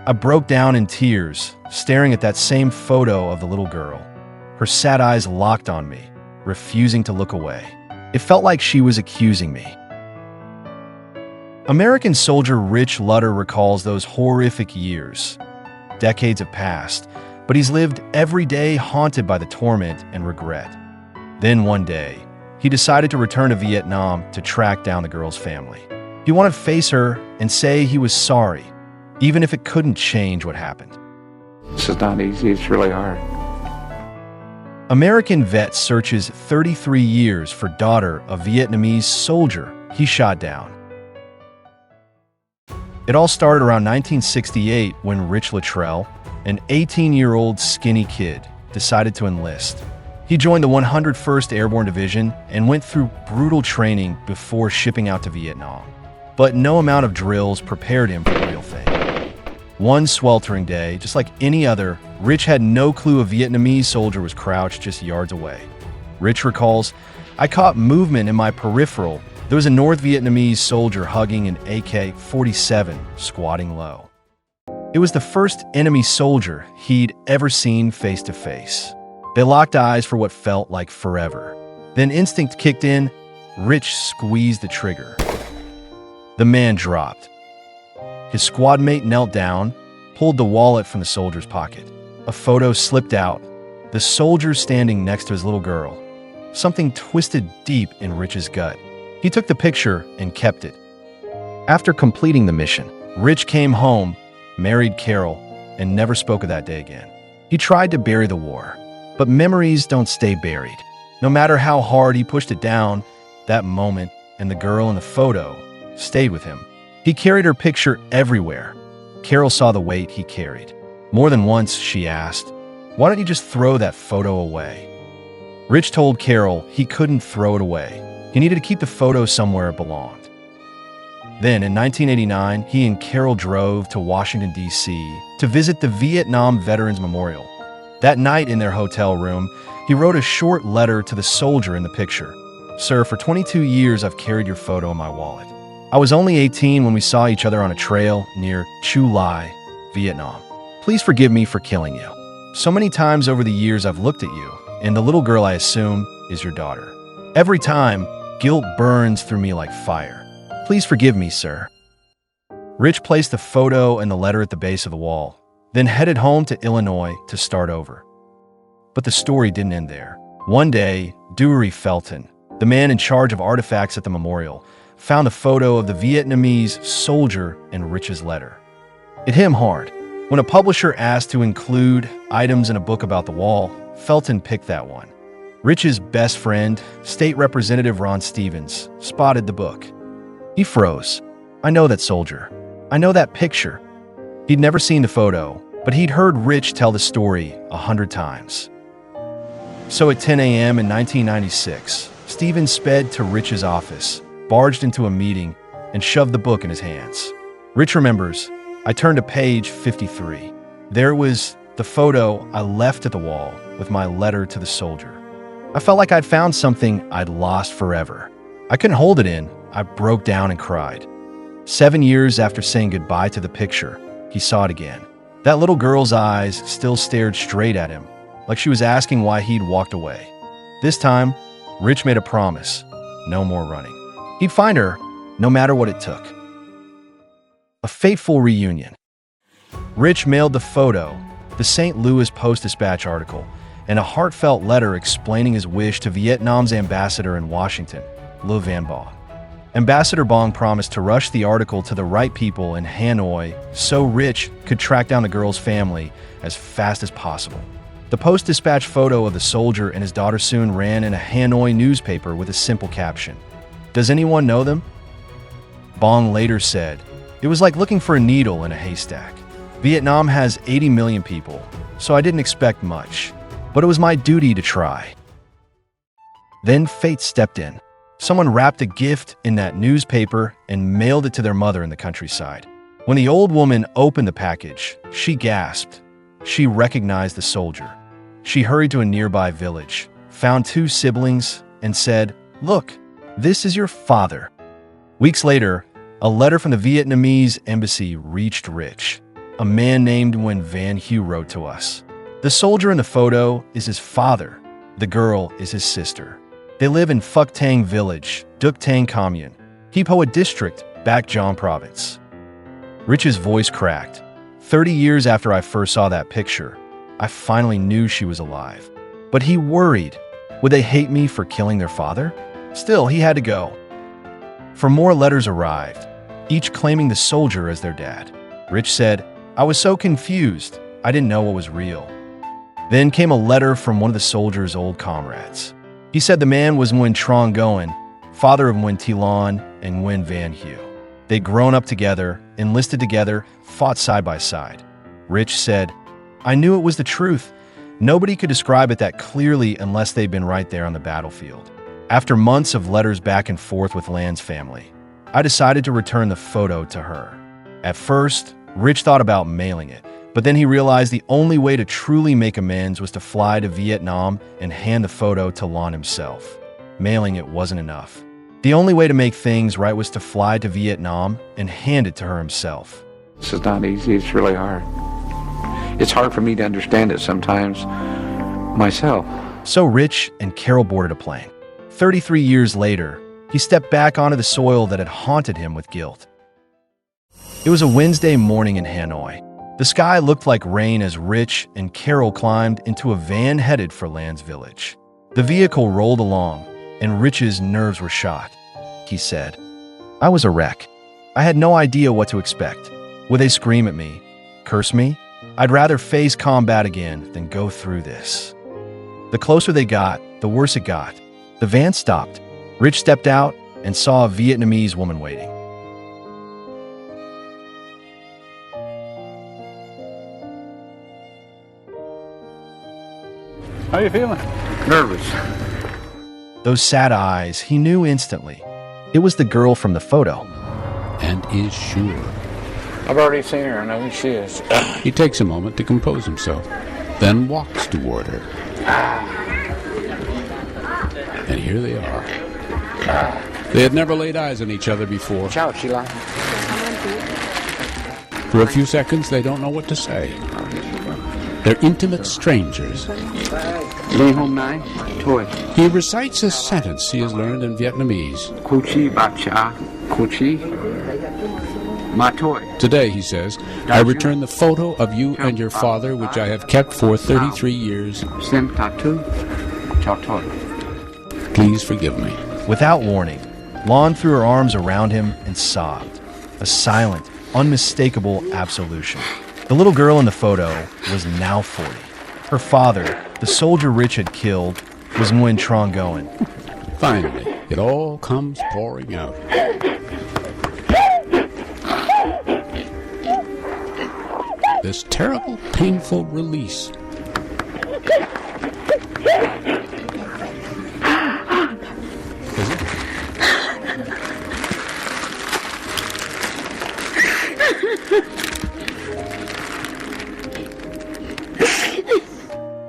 I broke down in tears, staring at that same photo of the little girl. Her sad eyes locked on me, refusing to look away. It felt like she was accusing me. American soldier Rich Luttre recalls those horrific years. Decades have passed, but he's lived every day haunted by the torment and regret. Then one day, he decided to return to Vietnam to track down the girl's family. He wanted to face her and say he was sorry, even if it couldn't change what happened. This is not easy, it's really hard. American vet searches 33 years for daughter of Vietnamese soldier he shot down. It all started around 1968 when Rich Luttre, an 18-year-old skinny kid, decided to enlist. He joined the 101st Airborne Division and went through brutal training before shipping out to Vietnam. But no amount of drills prepared him for the real thing. One sweltering day, just like any other, Rich had no clue a Vietnamese soldier was crouched just yards away. Rich recalls, "I caught movement in my peripheral. There was a North Vietnamese soldier hugging an AK-47, squatting low." It was the first enemy soldier he'd ever seen face to face. They locked eyes for what felt like forever. Then instinct kicked in. Rich squeezed the trigger. The man dropped. His squad mate knelt down, pulled the wallet from the soldier's pocket. A photo slipped out, the soldier standing next to his little girl. Something twisted deep in Rich's gut. He took the picture and kept it. After completing the mission, Rich came home, married Carol, and never spoke of that day again. He tried to bury the war, but memories don't stay buried. No matter how hard he pushed it down, that moment and the girl in the photo stayed with him. He carried her picture everywhere. Carol saw the weight he carried. More than once, she asked, "Why don't you just throw that photo away?" Rich told Carol he couldn't throw it away. He needed to keep the photo somewhere it belonged. Then, in 1989, he and Carol drove to Washington, D.C. to visit the Vietnam Veterans Memorial. That night in their hotel room, he wrote a short letter to the soldier in the picture. "Sir, for 22 years I've carried your photo in my wallet. I was only 18 when we saw each other on a trail near Chu Lai, Vietnam. Please forgive me for killing you. So many times over the years I've looked at you, and the little girl I assume is your daughter. Every time, guilt burns through me like fire. Please forgive me, sir." Rich placed the photo and the letter at the base of the wall, then headed home to Illinois to start over. But the story didn't end there. One day, Dewey Felton, the man in charge of artifacts at the memorial, found a photo of the Vietnamese soldier in Rich's letter. It hit him hard. When a publisher asked to include items in a book about the wall, Felton picked that one. Rich's best friend, State Representative Ron Stevens, spotted the book. He froze. "I know that soldier. I know that picture." He'd never seen the photo, but he'd heard Rich tell the story 100 times. So at 10 a.m. in 1996, Stevens sped to Rich's office, barged into a meeting, and shoved the book in his hands. Rich remembers, "I turned to page 53. There was the photo I left at the wall with my letter to the soldier. I felt like I'd found something I'd lost forever. I couldn't hold it in. I broke down and cried." 7 years after saying goodbye to the picture, he saw it again. That little girl's eyes still stared straight at him, like she was asking why he'd walked away. This time, Rich made a promise: no more running. He'd find her, no matter what it took. A fateful reunion. Rich mailed the photo, the St. Louis Post-Dispatch article, and a heartfelt letter explaining his wish to Vietnam's ambassador in Washington, Le Van Ba. Ambassador Bong promised to rush the article to the right people in Hanoi so Rich could track down the girl's family as fast as possible. The Post-Dispatch photo of the soldier and his daughter soon ran in a Hanoi newspaper with a simple caption: "Does anyone know them?" Bong later said, "It was like looking for a needle in a haystack. Vietnam has 80 million people, so I didn't expect much, but it was my duty to try." Then fate stepped in. Someone wrapped a gift in that newspaper and mailed it to their mother in the countryside. When the old woman opened the package, she gasped. She recognized the soldier. She hurried to a nearby village, found 2 siblings, and said, "Look, this is your father." Weeks later, a letter from the Vietnamese embassy reached Rich. a man named Nguyen Van Hue wrote to us. The soldier in the photo is his father. The girl is his sister. They live in Phuc Tang Village, Duc Tang Commune, Hip Hoa District, Bac Giang Province. Rich's voice cracked. 30 years after I first saw that picture, I finally knew she was alive. But he worried. Would they hate me for killing their father? Still, he had to go. For more letters arrived, each claiming the soldier as their dad. Rich said, I was so confused, I didn't know what was real. Then came a letter from one of the soldier's old comrades. He said the man was Nguyen Trong Ngoan, father of Nguyen Thi Lan and Nguyen Van Hue. They'd grown up together, enlisted together, fought side by side. Rich said, I knew it was the truth. Nobody could describe it that clearly unless they'd been right there on the battlefield. After months of letters back and forth with Lan's family, I decided to return the photo to her. At first, Rich thought about mailing it, but then he realized the only way to truly make amends was to fly to Vietnam and hand the photo to Lan himself. Mailing it wasn't enough. The only way to make things right was to fly to Vietnam and hand it to her himself. This is not easy. It's really hard. It's hard for me to understand it sometimes myself. So Rich and Carol boarded a plane. 33 years later, he stepped back onto the soil that had haunted him with guilt. It was a Wednesday morning in Hanoi. The sky looked like rain as Rich and Carol climbed into a van headed for Lan's village. The vehicle rolled along, and Rich's nerves were shot. He said, I was a wreck. I had no idea what to expect. Would they scream at me? Curse me? I'd rather face combat again than go through this. The closer they got, the worse it got. The van stopped. Rich stepped out and saw a Vietnamese woman waiting. How you feeling? Nervous. Those sad eyes, he knew instantly. It was the girl from the photo. And is sure. I've already seen her. I know who she is. He takes a moment to compose himself, then walks toward her. And here they are. They had never laid eyes on each other before. Ciao, Sheila. For a few seconds, they don't know what to say. They're intimate strangers. Đi hôm nay, thôi. He recites a sentence he has learned in Vietnamese. Cô chi bà cha, cô chi. Ma thôi. Today, he says, I return the photo of you and your father, which I have kept for 33 years. Xem tattoo. Ciao, thôi. Please forgive me. Without warning, Lan threw her arms around him and sobbed. A silent, unmistakable absolution. The little girl in the photo was now 40. Her father, the soldier Rich had killed, was Nguyen Trong Ngoan. Finally, it all comes pouring out. This terrible, painful release. Is it?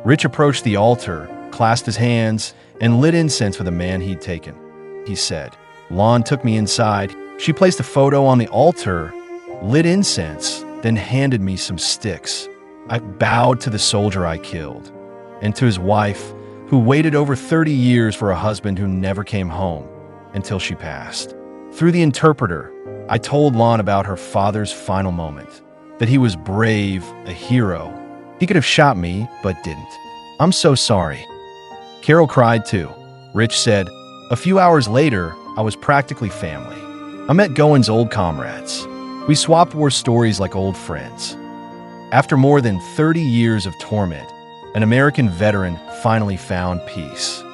Rich approached the altar, clasped his hands, and lit incense for the man he'd taken. He said, Lan took me inside. She placed a photo on the altar, lit incense, then handed me some sticks. I bowed to the soldier I killed, and to his wife, who waited over 30 years for a husband who never came home until she passed. Through the interpreter, I told Lan about her father's final moment, that he was brave, a hero. He could have shot me, but didn't. I'm so sorry. Carol cried too. Rich said, a few hours later, I was practically family. I met Goen's old comrades. We swapped war stories like old friends. After more than 30 years of torment, an American veteran finally found peace.